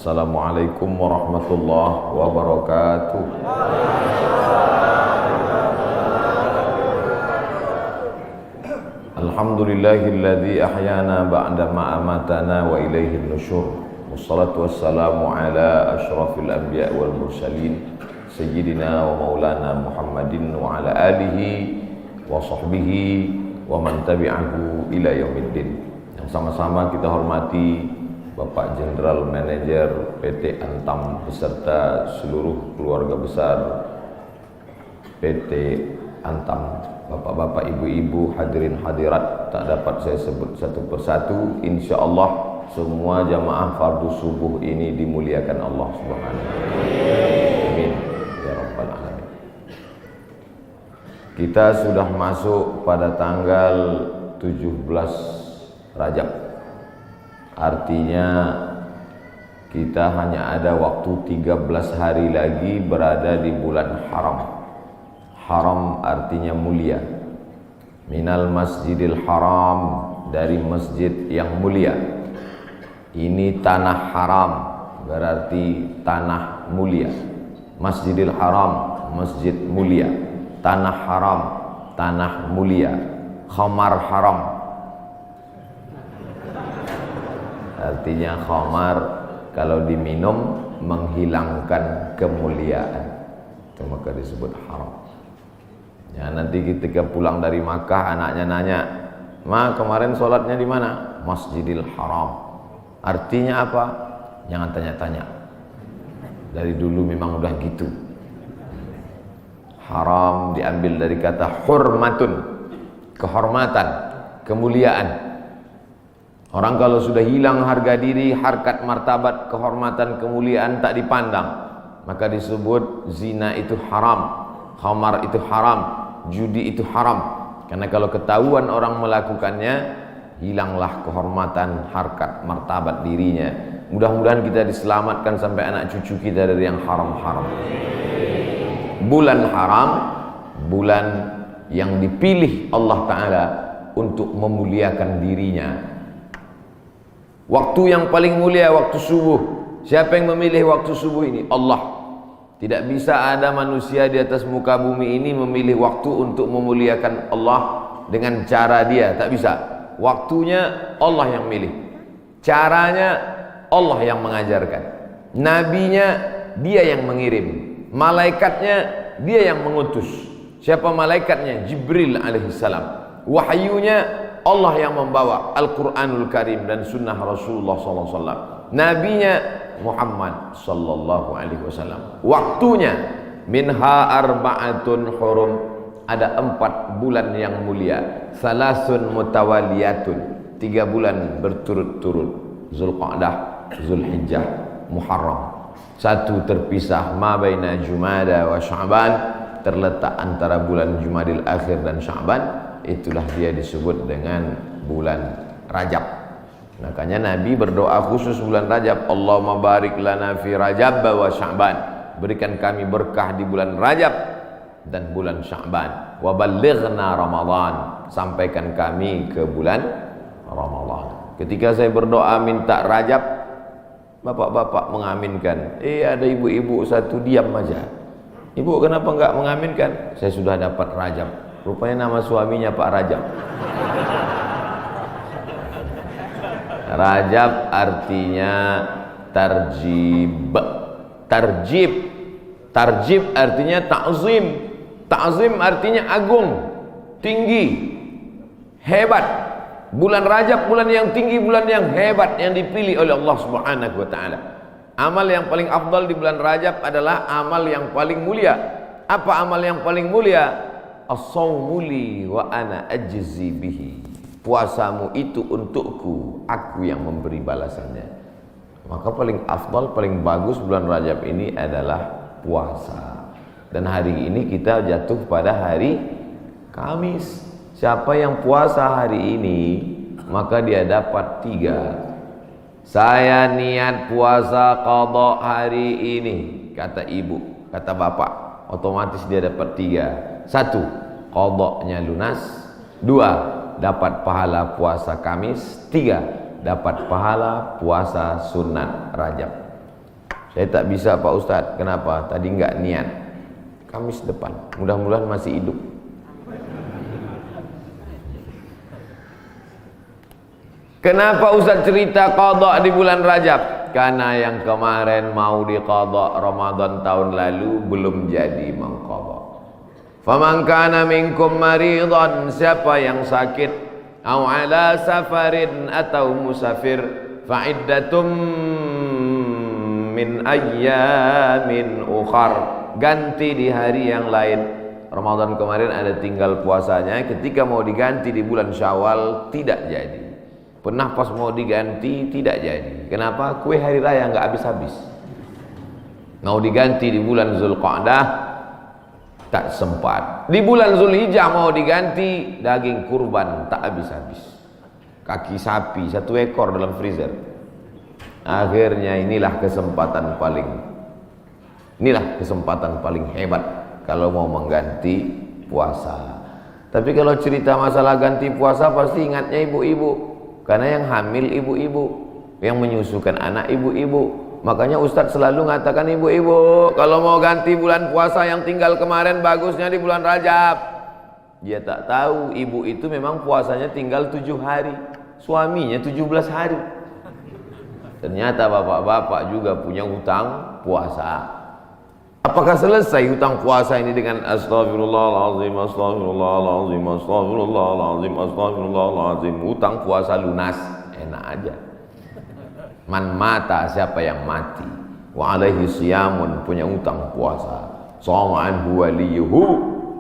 Assalamualaikum warahmatullahi wabarakatuh. Alhamdulillahilladzi ahyana ba'da ma amatana wa ilaihin nusyur. Wassalatu wassalamu ala asyrafil anbiya wal mursalin sayyidina wa maulana Muhammadin wa ala alihi wa sahbihi wa man tabi'ahu ila yaumiddin. Yang sama-sama kita hormati Bapak Jenderal Manajer PT Antam beserta seluruh keluarga besar PT Antam, bapak-bapak, ibu-ibu, hadirin hadirat, tak dapat saya sebut satu persatu. Insya Allah semua jamaah fardu subuh ini dimuliakan Allah Subhanahu wa Ta'ala. Amin ya rabbal alamin. Kita sudah masuk pada tanggal 17 Rajab. Artinya kita hanya ada waktu 13 hari lagi berada di bulan haram. Haram artinya mulia. Minal masjidil haram, dari masjid yang mulia. Ini tanah haram, berarti tanah mulia. Masjidil haram, masjid mulia. Tanah haram, tanah mulia. Khamar haram, artinya khamar kalau diminum menghilangkan kemuliaan, itu maka disebut haram. Ya, nanti ketika pulang dari Makkah anaknya nanya, "Ma, kemarin sholatnya di mana?" Masjidil Haram. Artinya apa? Jangan tanya-tanya. Dari dulu memang udah gitu. Haram diambil dari kata hurmatun, kehormatan, kemuliaan. Orang kalau sudah hilang harga diri, harkat, martabat, kehormatan, kemuliaan tak dipandang, maka disebut zina itu haram, khamar itu haram, judi itu haram. Karena kalau ketahuan orang melakukannya, hilanglah kehormatan, harkat, martabat dirinya. Mudah-mudahan kita diselamatkan sampai anak cucu kita dari yang haram-haram. Bulan haram, bulan yang dipilih Allah Ta'ala untuk memuliakan dirinya. Waktu yang paling mulia waktu subuh. Siapa yang memilih waktu subuh ini? Allah. Tidak bisa ada manusia di atas muka bumi ini memilih waktu untuk memuliakan Allah dengan cara dia. Tak bisa. Waktunya Allah yang milih. Caranya Allah yang mengajarkan. Nabinya dia yang mengirim. Malaikatnya dia yang mengutus. Siapa malaikatnya? Jibril alaihissalam. Wahyunya Allah yang membawa Al-Quranul Karim dan sunnah Rasulullah SAW. Nabinya Muhammad sallallahu alaihi wasallam. Waktunya minha arba'atun hurum, ada 4 bulan yang mulia. Salasun mutawaliyatun, 3 bulan berturut-turut. Zulqa'dah, Zulhijjah, Muharram. 1 terpisah, ma baina Jumada wa Sya'ban, terletak antara bulan Jumadil Akhir dan Sya'ban. Itulah dia disebut dengan bulan Rajab. Makanya Nabi berdoa khusus bulan Rajab, Allahumma barik lana fi Rajab wa Sya'ban, berikan kami berkah di bulan Rajab dan bulan Sya'ban. Wa ballighna Ramadan, sampaikan kami ke bulan Ramadan. Ketika saya berdoa minta Rajab, bapak-bapak mengaminkan. Ada ibu-ibu satu diam aja. Ibu kenapa enggak mengaminkan? Saya sudah dapat Rajab. Rupanya nama suaminya Pak Rajab. Rajab artinya tarjib. Tarjib. Tarjib artinya ta'zim. Ta'zim artinya agung, tinggi, hebat. Bulan Rajab bulan yang tinggi, bulan yang hebat yang dipilih oleh Allah Subhanahu wa Ta'ala. Amal yang paling afdal di bulan Rajab adalah amal yang paling mulia. Apa amal yang paling mulia? As-sawmu li wa ana ajzi bihi. Puasamu itu untukku, aku yang memberi balasannya. Maka paling afdal, paling bagus bulan Rajab ini adalah puasa. Dan hari ini kita jatuh pada hari Kamis. Siapa yang puasa hari ini, maka dia dapat 3. Saya niat puasa qadha hari ini, kata ibu, kata bapak, otomatis dia dapat 3. 1, qadhanya lunas. 2, dapat pahala puasa Kamis. 3, dapat pahala puasa sunat Rajab. Saya tak bisa Pak Ustadz. Kenapa? Tadi enggak niat. Kamis depan, mudah-mudahan masih hidup. Kenapa Ustadz cerita qadha di bulan Rajab? Karena yang kemarin mau diqadha Ramadan tahun lalu belum jadi mengqadha. Faman kana minkum maridan, siapa yang sakit, au ala safarin atau musafir, fa iddatum min ayyamin ukhar, ganti di hari yang lain. Ramadan kemarin ada tinggal puasanya, ketika mau diganti di bulan Syawal tidak jadi. Pernah pas mau diganti tidak jadi. Kenapa? Kue hari raya nggak habis-habis. Mau diganti di bulan Zulqa'dah tak sempat. Di bulan Zulhijjah mau diganti, daging kurban tak habis-habis. Kaki sapi 1 ekor dalam freezer. Akhirnya inilah kesempatan paling hebat kalau mau mengganti puasa. Tapi kalau cerita masalah ganti puasa pasti ingatnya ibu-ibu. Karena yang hamil ibu-ibu, yang menyusukan anak ibu-ibu. Makanya Ustadz selalu mengatakan ibu-ibu, kalau mau ganti bulan puasa yang tinggal kemarin bagusnya di bulan Rajab. Dia tak tahu ibu itu memang puasanya tinggal 7 hari, suaminya 17 hari. Ternyata bapak-bapak juga punya hutang puasa. Apakah selesai hutang puasa ini dengan astagfirullahaladzim, astagfirullahaladzim, astagfirullahaladzim, astagfirullahaladzim? Hutang puasa lunas, enak aja. Man mata, siapa yang mati, wa alaihi siyamun, punya hutang puasa, shoma anhu waliyuhu,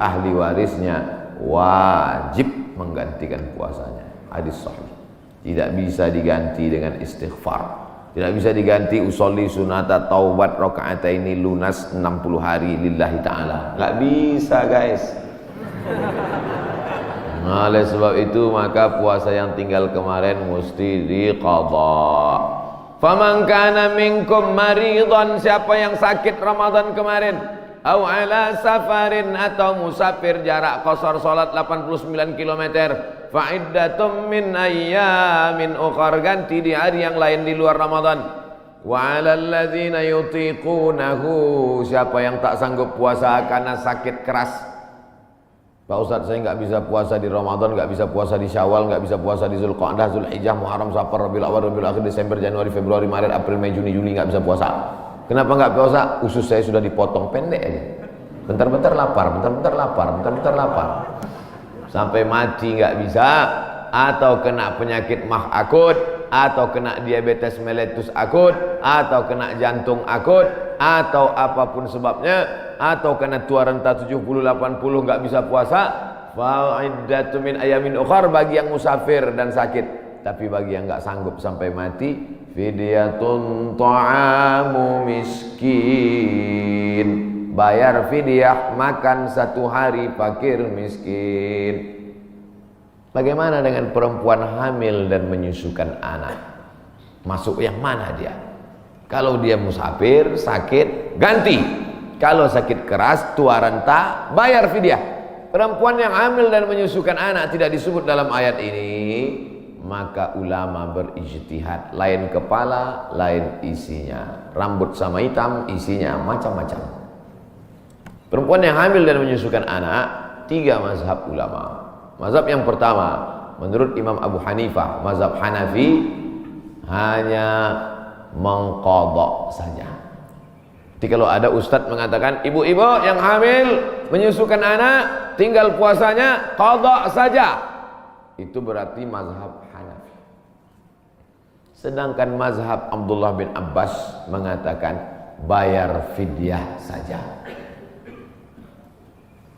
ahli warisnya wajib menggantikan puasanya. Hadis sahih. Tidak bisa diganti dengan istighfar. Tidak bisa diganti usolli sunata taubat rakaataini lunas 60 hari lillahi ta'ala. Nggak bisa guys. Nah, oleh sebab itu maka puasa yang tinggal kemarin mesti diqadha. Faman kana minkum maridan, siapa yang sakit Ramadan kemarin, au ala safarin atau musafir jarak qasar salat 89 km, fa iddatum min ayyamin ukhar, ganti di hari yang lain di luar Ramadan. Wa 'alal ladzina yutiqunahu, siapa yang tak sanggup puasa karena sakit keras. Pak Ustadz, saya nggak bisa puasa di Ramadan, nggak bisa puasa di Syawal, nggak bisa puasa di Zulqa'dah, Zulhijjah, Muharram, Safar, Rabiul Awal, Rabiul Akhir, Desember, Januari, Februari, Maret, April, Mei, Juni, Juli, nggak bisa puasa. Kenapa nggak puasa? Usus saya sudah dipotong pendek aja. Bentar-bentar lapar, bentar-bentar lapar, bentar-bentar lapar. Sampai mati nggak bisa, atau kena penyakit mah akut, atau kena diabetes mellitus akut, atau kena jantung akut, atau apapun sebabnya, atau kena tua renta 70-80 nggak bisa puasa. Fa'iddatu min ayamin ukhar, bagi yang musafir dan sakit. Tapi bagi yang nggak sanggup sampai mati, fidyatun ta'amu miskin, bayar fidyah makan 1 hari fakir miskin. Bagaimana dengan perempuan hamil dan menyusukan anak? Masuk yang mana dia? Kalau dia musafir, sakit, ganti. Kalau sakit keras, tua renta, bayar fidyah. Perempuan yang hamil dan menyusukan anak tidak disebut dalam ayat ini, maka ulama berijtihad, lain kepala, lain isinya. Rambut sama hitam, isinya macam-macam. Perempuan yang hamil dan menyusukan anak, 3 mazhab ulama. Mazhab yang pertama, menurut Imam Abu Hanifah, mazhab Hanafi, hanya mengqadha saja. Jadi kalau ada ustadz mengatakan ibu-ibu yang hamil menyusukan anak tinggal puasanya qadha saja, itu berarti mazhab Hanafi. Sedangkan mazhab Abdullah bin Abbas mengatakan bayar fidyah saja.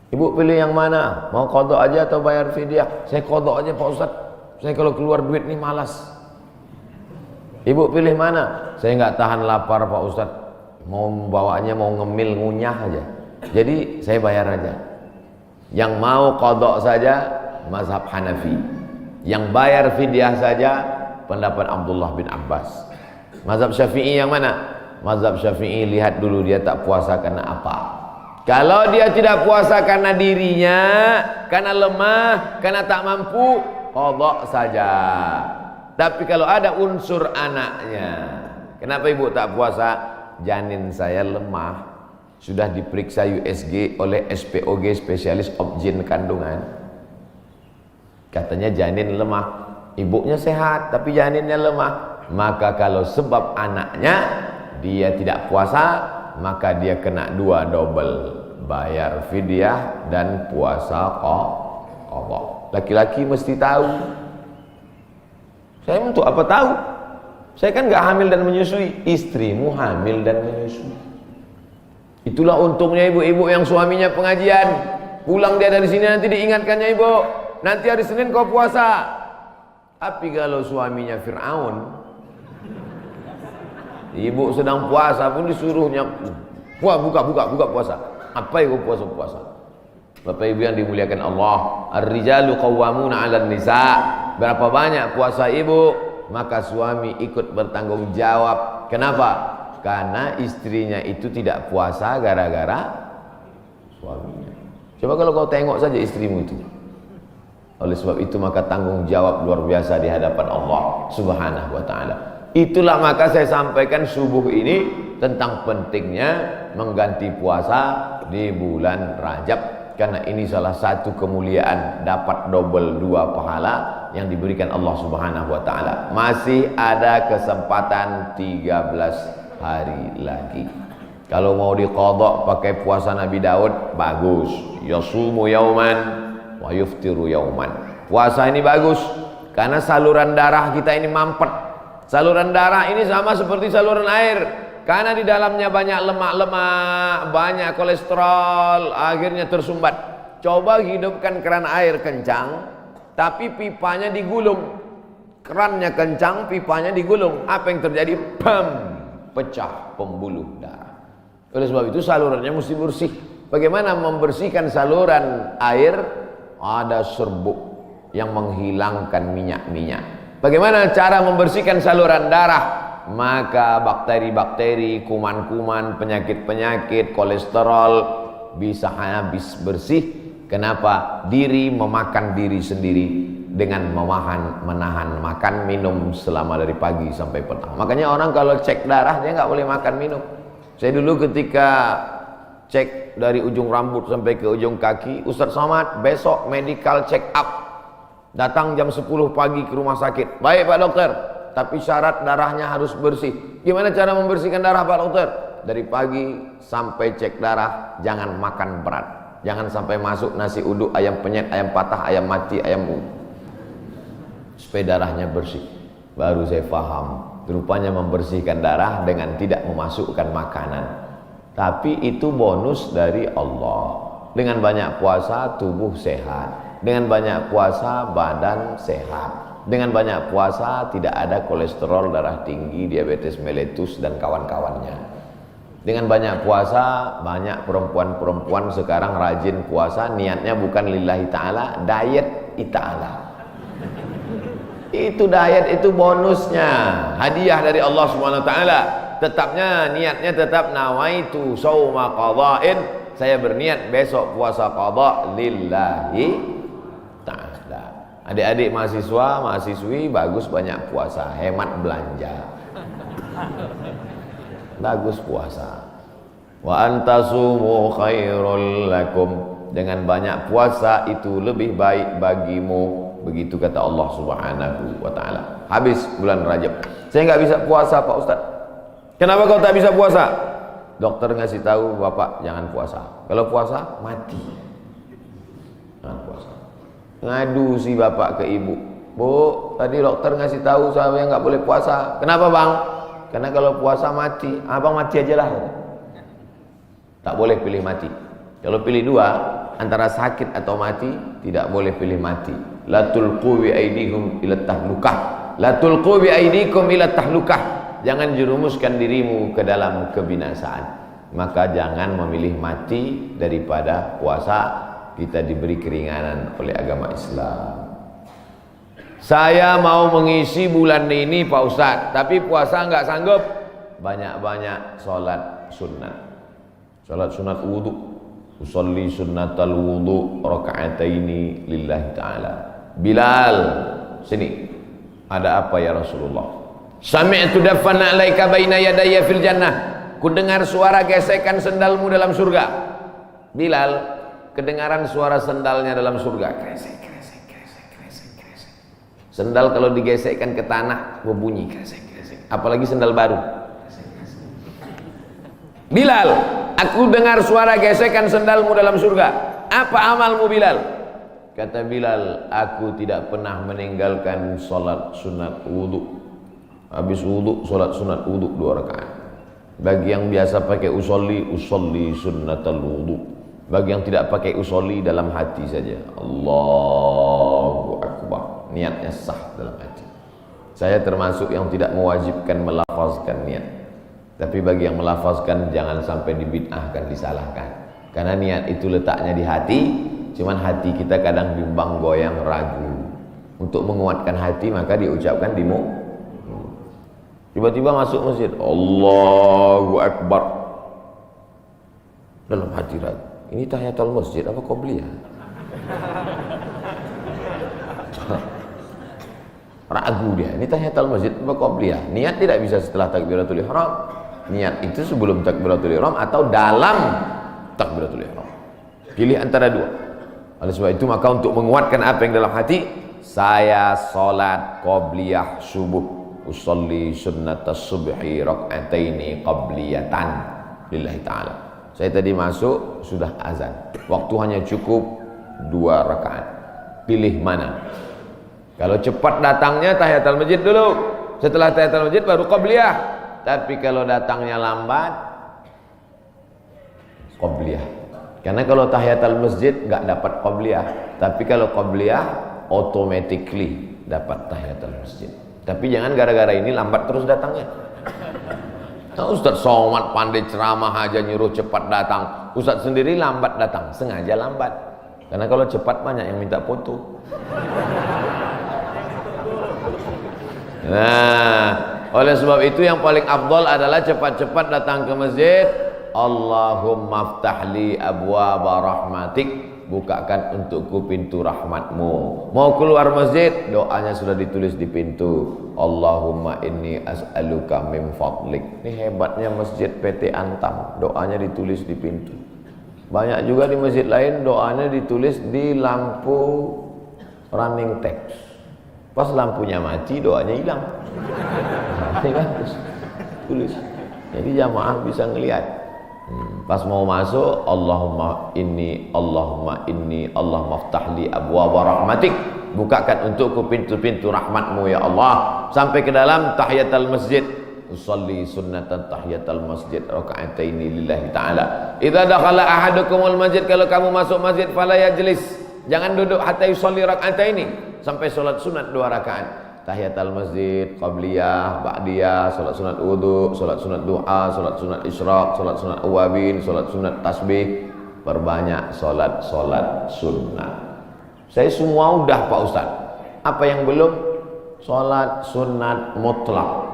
Ibu pilih yang mana? Mau qadha aja atau bayar fidyah? Saya qadha aja Pak Ustadz. Saya kalau keluar duit nih malas. Ibu pilih mana? Saya nggak tahan lapar Pak Ustadz. Mau bawanya mau ngemil ngunyah aja. Jadi saya bayar aja. Yang mau qadha saja mazhab Hanafi. Yang bayar fidyah saja pendapat Abdullah bin Abbas. Mazhab Syafi'i yang mana? Mazhab Syafi'i lihat dulu dia tak puasa karena apa. Kalau dia tidak puasa karena dirinya, karena lemah, karena tak mampu, qadha saja. Tapi kalau ada unsur anaknya, kenapa ibu tak puasa? janin saya lemah, sudah diperiksa USG oleh SPOG, spesialis obgyn kandungan, katanya janin lemah, ibunya sehat tapi janinnya lemah, maka kalau sebab anaknya dia tidak puasa, maka dia kena 2 double, bayar fidyah dan puasa qadha. Laki-laki mesti tahu. Saya untuk apa tahu? Saya kan nggak hamil dan menyusui, istrimu hamil dan menyusui. Itulah untungnya ibu-ibu yang suaminya pengajian. Pulang dia dari sini nanti diingatkannya, ibu, nanti hari Senin kau puasa. Tapi kalau suaminya Fir'aun, ibu sedang puasa pun disuruhnya buka puasa. Apa itu puasa? Bapak ibu yang dimuliakan Allah, ar-rijalu qawwamuna 'alan nisa. Berapa banyak puasa ibu, maka suami ikut bertanggung jawab. Kenapa? Karena istrinya itu tidak puasa gara-gara suaminya. Coba kalau kau tengok saja istrimu itu. Oleh sebab itu maka tanggung jawab luar biasa di hadapan Allah Subhanahu wa taala. Itulah maka saya sampaikan subuh ini tentang pentingnya mengganti puasa di bulan Rajab, karena ini salah satu kemuliaan, dapat double 2 pahala yang diberikan Allah Subhanahu wa taala. Masih ada kesempatan 13 hari lagi. Kalau mau diqadha pakai puasa Nabi Daud, bagus. Yasumu yauman wa yuftiru yauman. Puasa ini bagus karena saluran darah kita ini mampet. Saluran darah ini sama seperti saluran air, karena di dalamnya banyak lemak-lemak, banyak kolesterol, akhirnya tersumbat. Coba hidupkan keran air kencang, tapi pipanya digulung. Kerannya kencang, pipanya digulung. Apa yang terjadi? Pam! Pecah pembuluh darah. Oleh sebab itu salurannya mesti bersih. Bagaimana membersihkan saluran air? Ada serbuk yang menghilangkan minyak-minyak. Bagaimana cara membersihkan saluran darah? Maka bakteri-bakteri, kuman-kuman, penyakit-penyakit, kolesterol bisa habis bersih. Kenapa? Diri memakan diri sendiri dengan menahan makan minum selama dari pagi sampai petang. Makanya orang kalau cek darah dia nggak boleh makan minum. Saya dulu ketika cek dari ujung rambut sampai ke ujung kaki, Ustaz Somad besok medical check up, datang jam 10 pagi ke rumah sakit. Baik Pak Dokter, tapi syarat darahnya harus bersih. Gimana cara membersihkan darah Pak Dokter? Dari pagi sampai cek darah jangan makan berat, jangan sampai masuk nasi uduk, ayam penyet, ayam patah, ayam mati, ayam supaya darahnya bersih. Baru saya paham, rupanya membersihkan darah dengan tidak memasukkan makanan. Tapi itu bonus dari Allah. Dengan banyak puasa tubuh sehat, dengan banyak puasa badan sehat, dengan banyak puasa tidak ada kolesterol darah tinggi, diabetes mellitus dan kawan-kawannya. Dengan banyak puasa, banyak perempuan-perempuan sekarang rajin puasa, niatnya bukan lillahi ta'ala, diet ta'ala. Itu diet, itu bonusnya, hadiah dari Allah Subhanahu wa taala. Tetapnya niatnya tetap nawaitu shauma qadha'in, saya berniat besok puasa qadha lillahi ta'ala. Adik-adik mahasiswa, mahasiswi bagus banyak puasa, hemat belanja. Bagus puasa. Wa antasumu khairul lakum, dengan banyak puasa itu lebih baik bagimu. Begitu kata Allah Subhanahu wa taala. Habis bulan Rajab, saya nggak bisa puasa Pak Ustaz. Kenapa kau tak bisa puasa? Dokter ngasih tahu Bapak jangan puasa. Kalau puasa mati. Jangan puasa. Ngadu si bapak ke ibu. Bu, tadi dokter ngasih tahu saya nggak boleh puasa. Kenapa bang? Karena kalau puasa mati. Abang mati aja lah. Tak boleh pilih mati. Kalau pilih dua, antara sakit atau mati, tidak boleh pilih mati. La tulqu bi aidikum ila tahlukah. La tulqu bi aidikum ila tahlukah. Jangan jerumuskan dirimu ke dalam kebinasaan. Maka jangan memilih mati daripada puasa. Kita diberi keringanan oleh agama Islam. Saya mau mengisi bulan ini Pak Ustadz, tapi puasa nggak sanggup. Banyak-banyak sholat sunat. Sholat sunat wudhu. Usolli sunnatal wudhu raka'ataini lillahi ta'ala. Bilal, sini. Ada apa ya Rasulullah? Sami'tu dafana alaika baina yadayya fil jannah. ku dengar suara gesekan sendalmu dalam surga. Bilal, kedengaran suara sendalnya dalam surga. Kresek, kresek, kresek, kresek, kresek. Sendal kalau digesekkan ke tanah berbunyi kresek, kresek. Apalagi sendal baru. Bilal, aku dengar suara gesekan sendalmu dalam surga. Apa amalmu Bilal? Kata Bilal, aku tidak pernah meninggalkan salat sunat wudu. Habis wudu, salat sunat wudu 2 rakaat. Bagi yang biasa pakai usolli sunnatal wudu. Bagi yang tidak pakai usolli, dalam hati saja. Allahu Akbar. Niatnya sah dalam hati. Saya termasuk yang tidak mewajibkan melafazkan niat. Tapi bagi yang melafazkan, jangan sampai dibid'ahkan, disalahkan. Karena niat itu letaknya di hati. Cuman hati kita kadang bimbang, goyang, ragu. Untuk menguatkan hati maka diucapkan di mulut. Tiba-tiba masuk masjid, Allahu Akbar. Dalam hati ragu. Ini tahiyatul masjid apa qobliyah? Ragu dia. Ini tahiyatul masjid apa qobliyah? Niat tidak bisa setelah takbiratul ihram. Niat itu sebelum takbiratul ihram atau dalam takbiratul ihram. Pilih antara 2. Oleh sebab itu maka untuk menguatkan apa yang dalam hati, saya salat qobliyah subuh. Usolli sunnatas subhi rak'ataini qabliyatan lillahi ta'ala. Saya tadi masuk sudah azan. Waktu hanya cukup 2 rakaat. Pilih mana? Kalau cepat datangnya tahiyatul masjid dulu. Setelah tahiyatul masjid baru qabliyah. Tapi kalau datangnya lambat, qabliyah. Karena kalau tahiyatul masjid enggak dapat qabliyah. Tapi kalau qabliyah automatically dapat tahiyatul masjid. Tapi jangan gara-gara ini lambat terus datangnya. Nah, Ustaz Somad pandai ceramah aja nyuruh cepat datang. Ustaz sendiri lambat datang, sengaja lambat. Karena kalau cepat banyak yang minta foto. Nah, oleh sebab itu yang paling afdal adalah cepat-cepat datang ke masjid. Allahumma aftahli abwaaba rahmatik. Bukakan untukku pintu rahmatmu. Mau keluar masjid, doanya sudah ditulis di pintu. Allahumma inni as'aluka min fadlik. Ini hebatnya masjid PT Antam, doanya ditulis di pintu. Banyak juga di masjid lain doanya ditulis di lampu running text. Pas lampunya mati, doanya hilang. Nah, ini kan tulis. Jadi jamaah bisa ngelihat. Pas mau masuk, Allahumma inni, Allahumma aftahli abwaaba rahmatik. Bukakan untukku pintu-pintu rahmatmu ya Allah. Sampai ke dalam tahiyatul masjid. Usolli sunnatan tahiyatul masjid raka'ataini lillahi ta'ala. Idza dakhala ahadukumul masjid, kalau kamu masuk masjid fala yajlis. Jangan duduk hatta yusolli raka'ataini, sampai salat sunat 2 rakaat. Tahiyatul masjid, qabliyah, ba'diyah, salat sunat wudu, salat sunat du'a, salat sunat isyraq, salat sunat awabin, salat sunat tasbih. Perbanyak salat sunat. Saya semua udah Pak Ustaz. Apa yang belum? Salat sunat mutlak.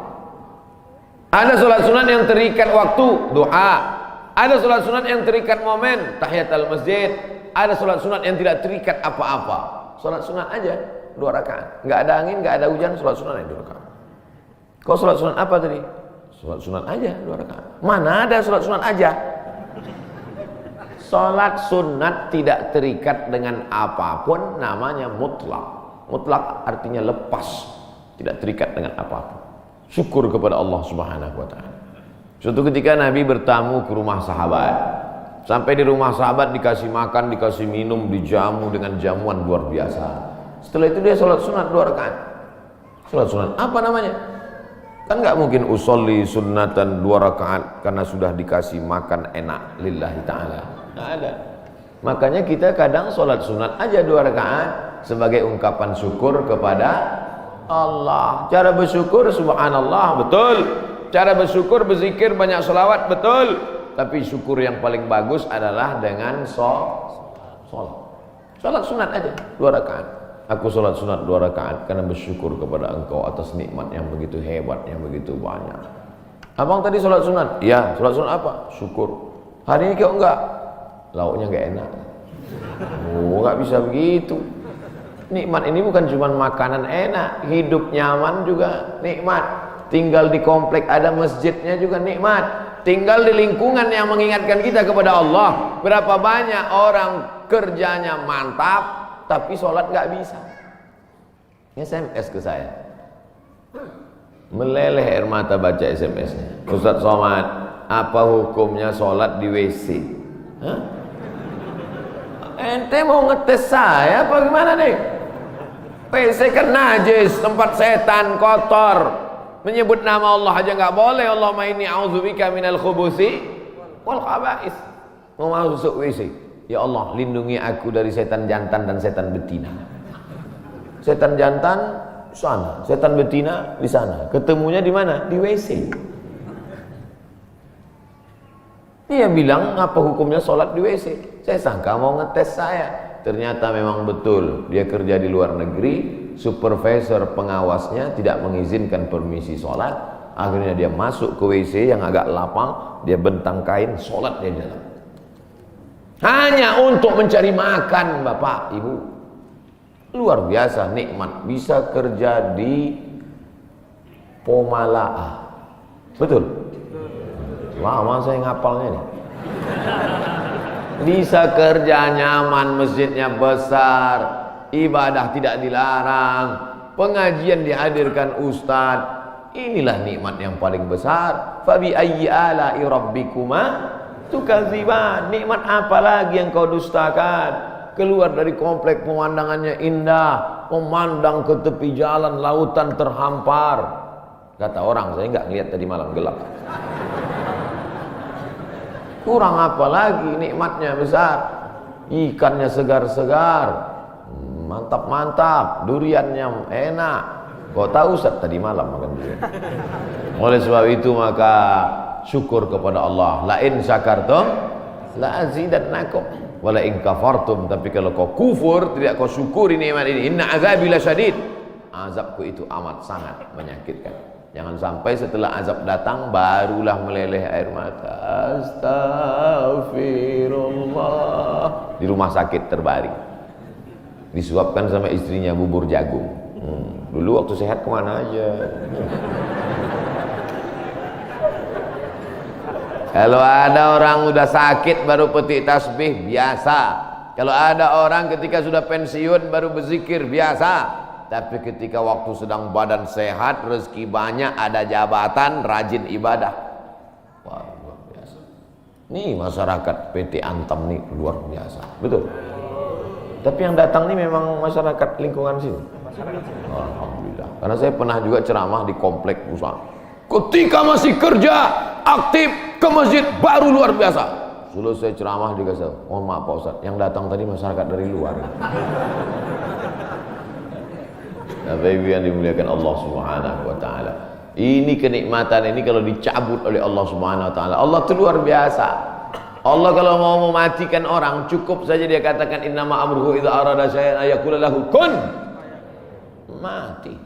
Ada salat sunat yang terikat waktu, du'a. Ada salat sunat yang terikat momen, tahiyatul masjid. Ada salat sunat yang tidak terikat apa-apa. Salat sunat aja 2 rakaat. Enggak ada angin, enggak ada hujan, salat sunat aja 2 rakaat. Kau salat sunat apa tadi? Salat sunat aja 2 rakaat. Mana ada salat sunat aja? Salat sunat tidak terikat dengan apapun, namanya mutlak. Mutlak artinya lepas, tidak terikat dengan apapun. Syukur kepada Allah Subhanahu wa taala. Suatu ketika Nabi bertamu ke rumah sahabat. Sampai di rumah sahabat dikasih makan, dikasih minum, dijamu dengan jamuan luar biasa. Setelah itu dia sholat sunat 2 rakaat. Sholat sunat apa namanya? Kan nggak mungkin usolli sunnatan 2 rakaat karena sudah dikasih makan enak lillahi ta'ala. Nggak ada. Makanya kita kadang sholat sunat aja 2 rakaat sebagai ungkapan syukur kepada Allah. Cara bersyukur subhanallah, betul. Cara bersyukur berzikir banyak sholawat, betul. Tapi syukur yang paling bagus adalah dengan sholat. Sholat sunat aja 2 rakaat. Aku sholat sunat 2 rakaat karena bersyukur kepada engkau atas nikmat yang begitu hebat, yang begitu banyak. Abang tadi sholat sunat? Iya. Sholat sunat apa? Syukur. Hari ini kau enggak? Lauknya enggak enak. Oh, enggak bisa begitu. Nikmat ini bukan cuma makanan enak, hidup nyaman juga nikmat. Tinggal di komplek ada masjidnya juga nikmat. tinggal di lingkungan yang mengingatkan kita kepada Allah. Berapa banyak orang kerjanya mantap tapi sholat nggak bisa. SMS ke saya, meleleh air mata baca SMS-nya. Ustaz Somad, apa hukumnya sholat di WC? Hah? Ente mau ngetes saya apa gimana nih? WC kan najis, tempat setan, kotor. Menyebut nama Allah aja nggak boleh. Allahumma inni a'udzubika minal khubuthi wal khaba'is. Mau masuk WC, ya Allah lindungi aku dari setan jantan dan setan betina. Setan jantan di sana, setan betina di sana. Ketemunya di mana? Di WC. Dia bilang apa hukumnya sholat di WC? Saya sangka mau ngetes saya. Ternyata memang betul. Dia kerja di luar negeri. Supervisor pengawasnya tidak mengizinkan permisi sholat. Akhirnya dia masuk ke WC yang agak lapang. Dia bentang kain, sholat dia dalam. Hanya untuk mencari makan, Bapak, Ibu. Luar biasa nikmat. Bisa kerja di Pomalaa. Betul? Lama saya ngapalnya nih. Bisa kerja nyaman, masjidnya besar, ibadah tidak dilarang, pengajian dihadirkan ustadz. Inilah nikmat yang paling besar. Fabi ayyi ala'i rabbikuma tukadziban. Nikmat apa lagi yang kau dustakan? Keluar dari komplek pemandangannya indah, memandang ke tepi jalan, lautan terhampar. Kata orang, saya nggak ngeliat tadi malam gelap. Kurang apa lagi, nikmatnya besar. Ikannya segar-segar, mantap-mantap, duriannya enak. Kau tahu Ustaz tadi malam makan durian. Oleh sebab itu maka syukur kepada Allah. La in syakartum la azidannakum wa la in kafartum. Tapi kalau kau kufur, tidak kau syukuri nikmat ini, inna azabi lasyadid. Azabku itu amat sangat menyakitkan. Jangan sampai setelah azab datang barulah meleleh air mata. Astagfirullah. Di rumah sakit terbaring, disuapkan sama istrinya bubur jagung. Dulu waktu sehat kemana aja. Kalau ada orang udah sakit baru petik tasbih, biasa. Kalau ada orang ketika sudah pensiun baru berzikir, biasa. Tapi ketika waktu sedang badan sehat, rezeki banyak, ada jabatan, rajin ibadah, wah luar biasa. Nih masyarakat PT Antam nih luar biasa, betul. Tapi yang datang nih memang masyarakat lingkungan sini. Alhamdulillah. Karena saya pernah juga ceramah di komplek usaha. Ketika masih kerja aktif ke masjid baru luar biasa. Selesai ceramah juga saya, mohon maaf Pak Ustadz, yang datang tadi masyarakat dari luar. Bapak Ibu yang dimuliakan Allah Subhanahu wa taala. Ini kenikmatan ini kalau dicabut oleh Allah Subhanahu wa taala, Allah itu luar biasa. Allah kalau mau mematikan orang, cukup saja dia katakan innama amruhu idza arada syai'an ayaqula lahu kun, mati.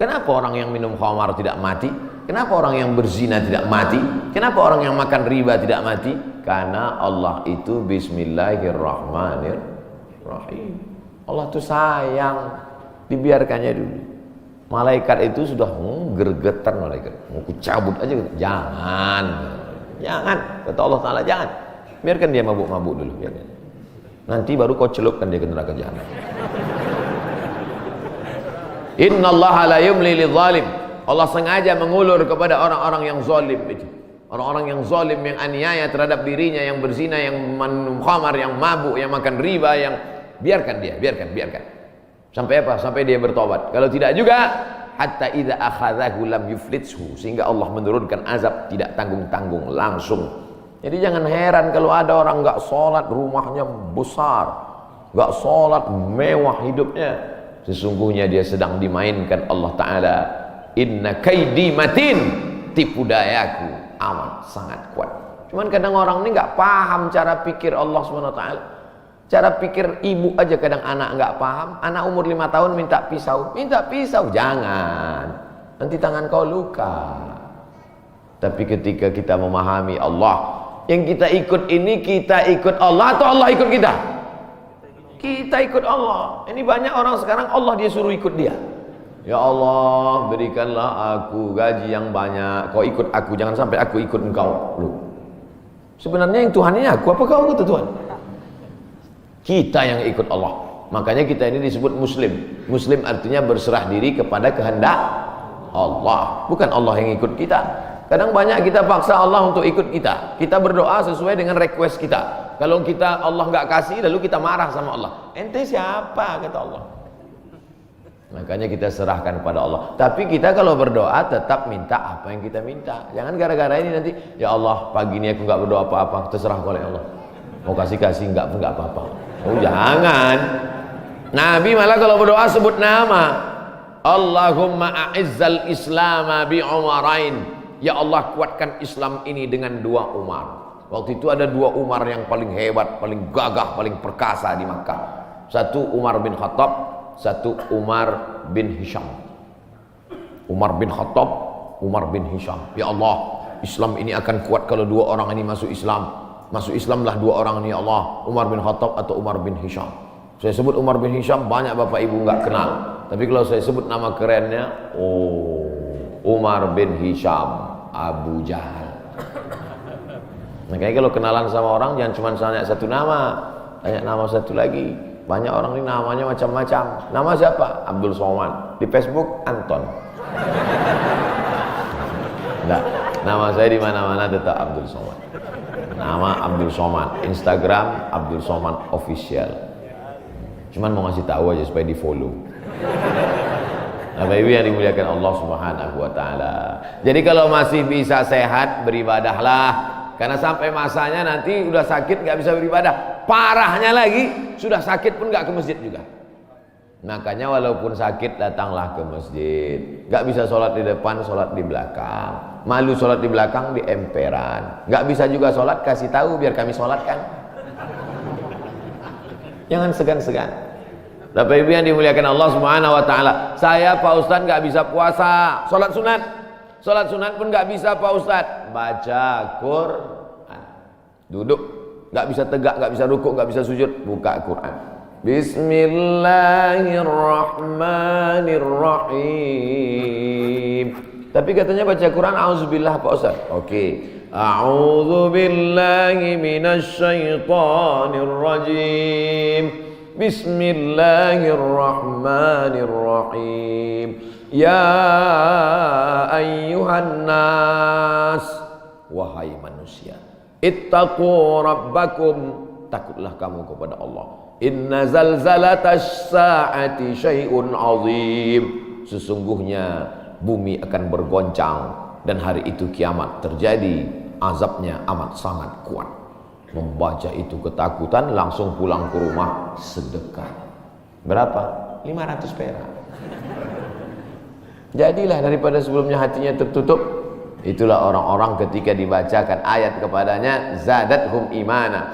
Kenapa orang yang minum khamar tidak mati? Kenapa orang yang berzina tidak mati? Kenapa orang yang makan riba tidak mati? Karena Allah itu bismillahirrahmanirrahim. Allah itu sayang. Dibiarkannya dulu. Malaikat itu sudah gergetan malaikat. Mau cabut aja. Jangan. Jangan. Kata Allah Ta'ala jangan. Biarkan dia mabuk-mabuk dulu. Biarkan. Nanti baru kau celupkan dia ke neraka jahanam. Innallaha la yumli lidzalim. Allah sengaja mengulur kepada orang-orang yang zalim itu. Orang-orang yang zalim, yang aniaya terhadap dirinya, yang berzina, yang minum khamar, yang mabuk, yang makan riba, yang biarkan dia, biarkan. Sampai apa? Sampai dia bertobat. Kalau tidak juga, hatta idza akhadhahu lam yuflithu, sehingga Allah menurunkan azab tidak tanggung-tanggung langsung. Jadi jangan heran kalau ada orang enggak sholat, rumahnya besar, enggak sholat, mewah hidupnya. Sesungguhnya dia sedang dimainkan Allah Ta'ala. Inna kaidi matin, tipu dayaku amat sangat kuat. Cuman kadang orang ini enggak paham cara pikir Allah SWT. Cara pikir ibu aja kadang anak enggak paham. Anak umur 5 tahun minta pisau, jangan, nanti tangan kau luka. Tapi ketika kita memahami Allah, yang kita ikut ini, kita ikut Allah atau Allah ikut kita? Kita ikut Allah. Ini banyak orang sekarang Allah dia suruh ikut dia. Ya Allah, berikanlah aku gaji yang banyak. Kau ikut aku, jangan sampai aku ikut engkau. Loh. Sebenarnya yang Tuhan ini aku, apa kau kata Tuhan? Kita yang ikut Allah. Makanya kita ini disebut Muslim. Muslim artinya berserah diri kepada kehendak Allah, bukan Allah yang ikut kita. Kadang banyak kita paksa Allah untuk ikut kita. Kita berdoa sesuai dengan request kita. Kalau kita Allah nggak kasih, lalu kita marah sama Allah. Ente siapa, kata Allah. Makanya kita serahkan kepada Allah. Tapi kita kalau berdoa tetap minta apa yang kita minta. Jangan gara-gara ini nanti, ya Allah pagi ini aku nggak berdoa apa-apa, terserah oleh Allah. Mau kasih nggak apa-apa. Oh jangan. Nabi malah kalau berdoa sebut nama. Allahumma a'izzal islama bi umarain. Ya Allah kuatkan Islam ini dengan 2 Umar. Waktu itu ada 2 Umar yang paling hebat, paling gagah, paling perkasa di Makkah. Satu Umar bin Khattab, satu Umar bin Hisham. Umar bin Khattab, Umar bin Hisham. Ya Allah, Islam ini akan kuat kalau 2 orang ini masuk Islam. Masuk Islamlah 2 orang ini, ya Allah. Umar bin Khattab atau Umar bin Hisham. Saya sebut Umar bin Hisham, banyak bapak ibu nggak kenal. Tapi kalau saya sebut nama kerennya, oh, Umar bin Hisham, Abu Jahal. Makanya kalau kenalan sama orang jangan cuma tanya satu nama, tanya nama satu lagi. Banyak orang ini namanya macam-macam. Nama siapa? Abdul Somad. Di Facebook Anton. Enggak, nama saya di mana-mana tetap Abdul Somad. Nama Abdul Somad, Instagram Abdul Somad Official. Cuman mau ngasih tahu aja supaya di follow. Bapak Ibu yang dimuliakan Allah Subhanahu wa taala. Jadi kalau masih bisa sehat, beribadahlah. Karena sampai masanya nanti udah sakit nggak bisa beribadah. Parahnya lagi, sudah sakit pun nggak ke masjid juga. Makanya walaupun sakit datanglah ke masjid. Nggak bisa sholat di depan, sholat di belakang. Malu sholat di belakang di emperan. Nggak bisa juga sholat, kasih tahu biar kami sholatkan. Jangan segan-segan. Bapak Ibu yang dimuliakan Allah Subhanahu wa taala. Saya Pak Ustadz nggak bisa puasa, sholat sunat. Sholat sunat pun nggak bisa Pak Ustadz. Baca Quran. Duduk, nggak bisa tegak, nggak bisa rukuk, nggak bisa sujud, buka Quran. Bismillahirrahmanirrahim. Tapi katanya baca Quran auzubillah Pak Ustaz. Oke. A'udzubillahi minasyaitonir rajim. Bismillahirrahmanirrahim. Ya ayyuhan nas, wahai manusia, ittaqu rabbakum, takutlah kamu kepada Allah. Inna zalzalatas saati syai'un azim. Sesungguhnya bumi akan bergoncang dan hari itu kiamat terjadi, azabnya amat sangat kuat. Membaca itu ketakutan, langsung pulang ke rumah sedekah. Berapa? 500 perak. Jadilah daripada sebelumnya hatinya tertutup. Itulah orang-orang ketika dibacakan ayat kepadanya, zadathum imana,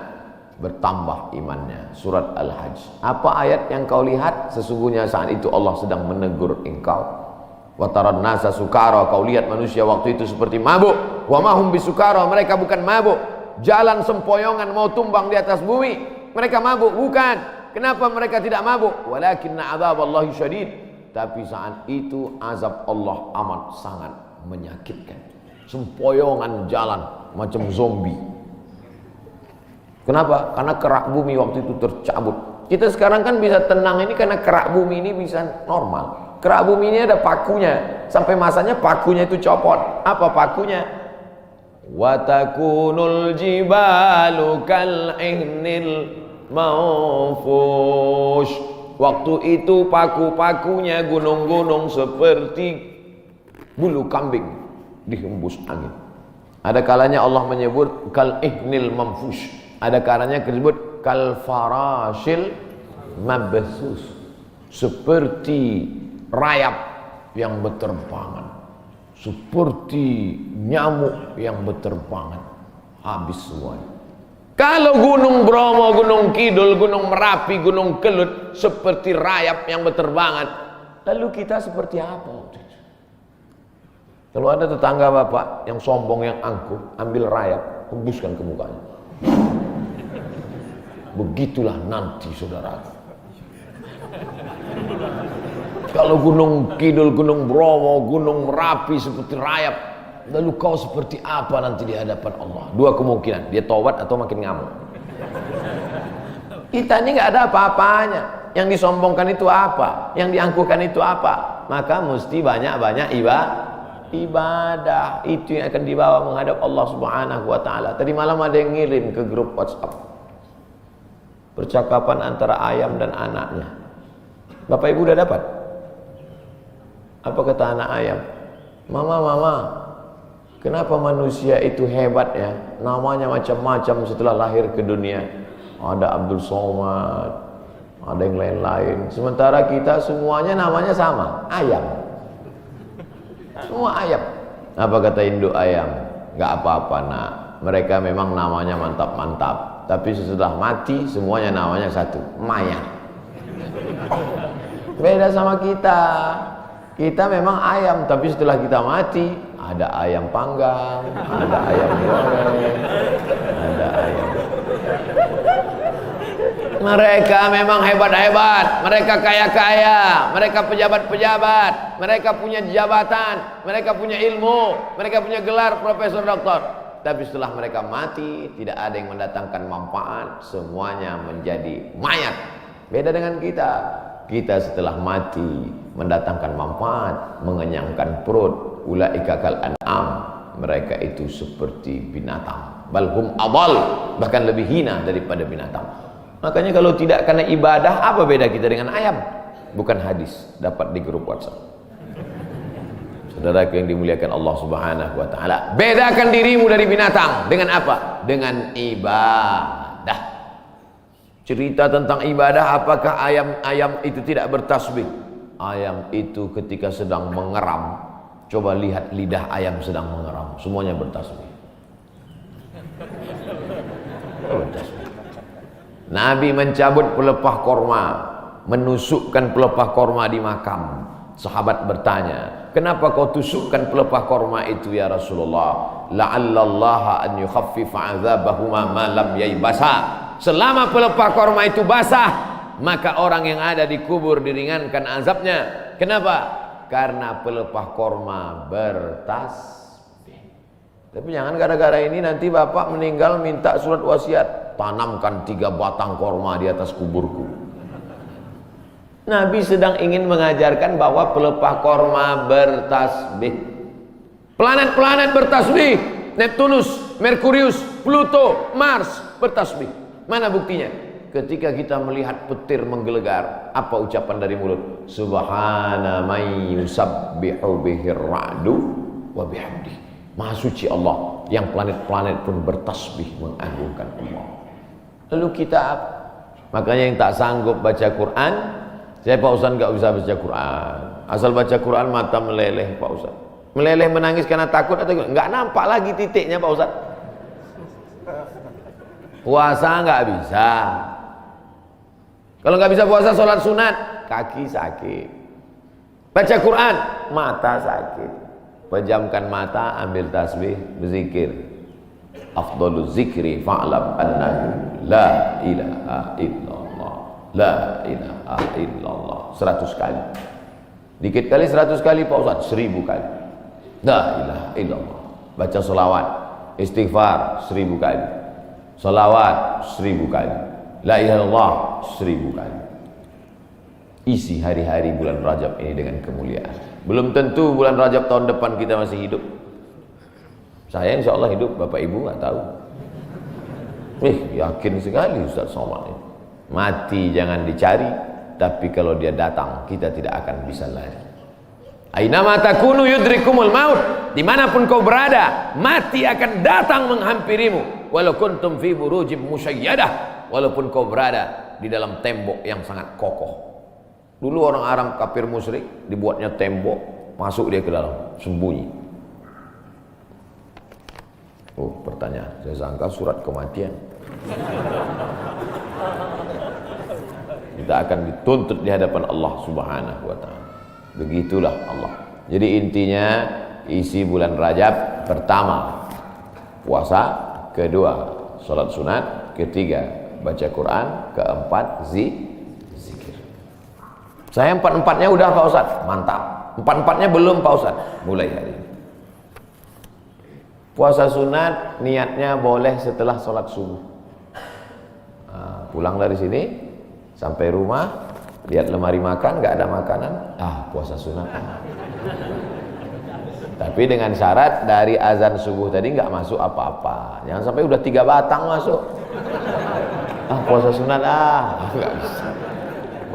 bertambah imannya. Surat Al-Hajj. Apa ayat yang kau lihat? Sesungguhnya saat itu Allah sedang menegur engkau. Wa taran nasa sukara, kau lihat manusia waktu itu seperti mabuk. Wa mahum bisukara, mereka bukan mabuk. Jalan sempoyongan mau tumbang di atas bumi, mereka mabuk? Bukan. Kenapa mereka tidak mabuk? Walakinna adzaballahi syadid. Tapi saat itu azab Allah amat sangat menyakitkan. Sempoyongan jalan macam zombie. Kenapa? Karena kerak bumi waktu itu tercabut. Kita sekarang kan bisa tenang ini karena kerak bumi ini bisa normal. Kerak bumi ini ada pakunya. Sampai masanya pakunya itu copot. Apa pakunya? Wa takunul jibalu kal ihnil manfush. Waktu itu paku-pakunya gunung-gunung seperti bulu kambing dihembus angin. Ada kalanya Allah menyebut kal ihnil manfush. Ada kalanya disebut kal farashil mabthus, seperti rayap yang berterbangan, seperti nyamuk yang berterbangan. Habis semuanya. Kalau Gunung Bromo, Gunung Kidul, Gunung Merapi, Gunung Kelut seperti rayap yang berterbangan, lalu kita seperti apa? Kalau ada tetangga bapak yang sombong, yang angkuh, ambil rayap, hembuskan ke mukanya. Begitulah nanti saudara. Kalau Gunung Kidul, Gunung Bromo, Gunung Merapi seperti rayap, lalu kau seperti apa nanti di hadapan Allah? Dua kemungkinan, dia taubat atau makin ngamuk. Kita ini nggak ada apa-apanya. Yang disombongkan itu apa? Yang diangkuhkan itu apa? Maka mesti banyak-banyak ibadah. Itu yang akan dibawa menghadap Allah Subhanahu wa taala. Tadi malam ada yang ngirim ke grup WhatsApp percakapan antara ayam dan anaknya. Bapak Ibu udah dapat? Apa kata anak ayam? Mama, kenapa manusia itu hebat ya? Namanya macam-macam setelah lahir ke dunia. Ada Abdul Somad, ada yang lain-lain. Sementara kita semuanya namanya sama, ayam. Semua ayam. Apa kata induk ayam? Gak apa-apa nak, mereka memang namanya mantap-mantap, tapi setelah mati semuanya namanya satu, mayat. Beda sama kita. Kita memang ayam, tapi setelah kita mati ada ayam panggang, ada ayam goreng, ada ayam. Mereka memang hebat-hebat, mereka kaya-kaya, mereka pejabat-pejabat, mereka punya jabatan, mereka punya ilmu, mereka punya gelar profesor doktor. Tapi setelah mereka mati, tidak ada yang mendatangkan manfaat, semuanya menjadi mayat. Beda dengan kita. Kita setelah mati mendatangkan manfaat, mengenyangkan perut. Ulaika kal an'am, mereka itu seperti binatang. Balhum adal, bahkan lebih hina daripada binatang. Makanya kalau tidak karena ibadah, apa beda kita dengan ayam? Bukan hadis, dapat di grup WhatsApp. Saudara yang dimuliakan Allah Subhanahu wa taala, bedakan dirimu dari binatang dengan apa? Dengan ibadah. Cerita tentang ibadah, apakah ayam itu tidak bertasbih? Ayam itu ketika sedang mengeram, coba lihat lidah ayam sedang mengeram, semuanya bertasbih. Bertasbih. Nabi mencabut pelepah korma, menusukkan pelepah korma di makam. Sahabat bertanya, kenapa kau tusukkan pelepah korma itu ya Rasulullah? La'allallaha an yukhaffifa 'adzabahuma ma lam yaybasa. Selama pelepah korma itu basah, maka orang yang ada di kubur diringankan azabnya. Kenapa? Karena pelepah korma bertasbih. Tapi jangan gara-gara ini nanti bapak meninggal minta surat wasiat, tanamkan 3 batang korma di atas kuburku. Nabi sedang ingin mengajarkan bahwa pelepah korma bertasbih. Planet-planet bertasbih. Neptunus, Merkurius, Pluto, Mars bertasbih. Mana buktinya? Ketika kita melihat petir menggelegar, apa ucapan dari mulut? Subhana may yusabbihu bihir ra'du wa bihamdi. Maha suci Allah, yang planet-planet pun bertasbih mengagungkan Allah. Lalu kita apa? Makanya yang tak sanggup baca Quran, saya Pak Ustaz nggak bisa baca Quran. Asal baca Quran mata meleleh Pak Ustaz. Meleleh menangis karena takut atau nggak nampak lagi titiknya Pak Ustaz. Puasa nggak bisa. Kalau nggak bisa puasa, sholat sunat, kaki sakit. Baca Quran, mata sakit. Pejamkan mata, ambil tasbih, berzikir. Afdalul zikri fa'lam annahu la ilaha illallah. La ilaha illallah. 100 kali. Dikit kali 100 kali Pak Ustaz, 1000 kali. La ilaha illallah. Baca sholawat, istighfar 1000 kali. Salawat 1000 kali. La ilaha illallah 1000 kali. Isi hari-hari bulan Rajab ini dengan kemuliaan. Belum tentu bulan Rajab tahun depan kita masih hidup. Saya insya Allah hidup, Bapak Ibu nggak tahu. Yakin sekali Ustaz Somad ini. Mati jangan dicari, tapi kalau dia datang kita tidak akan bisa lari. Ainama takunu yudrikumul maut. Dimanapun kau berada, mati akan datang menghampirimu. Walau kuntum fi burujim musyayyadah. Walaupun kau berada di dalam tembok yang sangat kokoh. Dulu orang Arab kafir musyrik dibuatnya tembok, masuk dia ke dalam, sembunyi. Oh, pertanyaan, saya sangka surat kematian. Kita akan dituntut di hadapan Allah Subhanahu wa taala. Begitulah Allah. Jadi intinya isi bulan Rajab, pertama puasa, kedua salat sunat, ketiga baca Quran, keempat zikir. Saya empat-empatnya udah Pak Ustadz, mantap. Empat-empatnya belum Pak Ustadz, mulai hari ini. Puasa sunat niatnya boleh setelah sholat subuh. Nah, pulang dari sini sampai rumah, lihat lemari makan, nggak ada makanan, puasa sunat. Tapi dengan syarat dari azan subuh tadi nggak masuk apa-apa. Jangan sampai udah 3 batang masuk. Puasa sunat nggak bisa.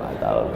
Batal.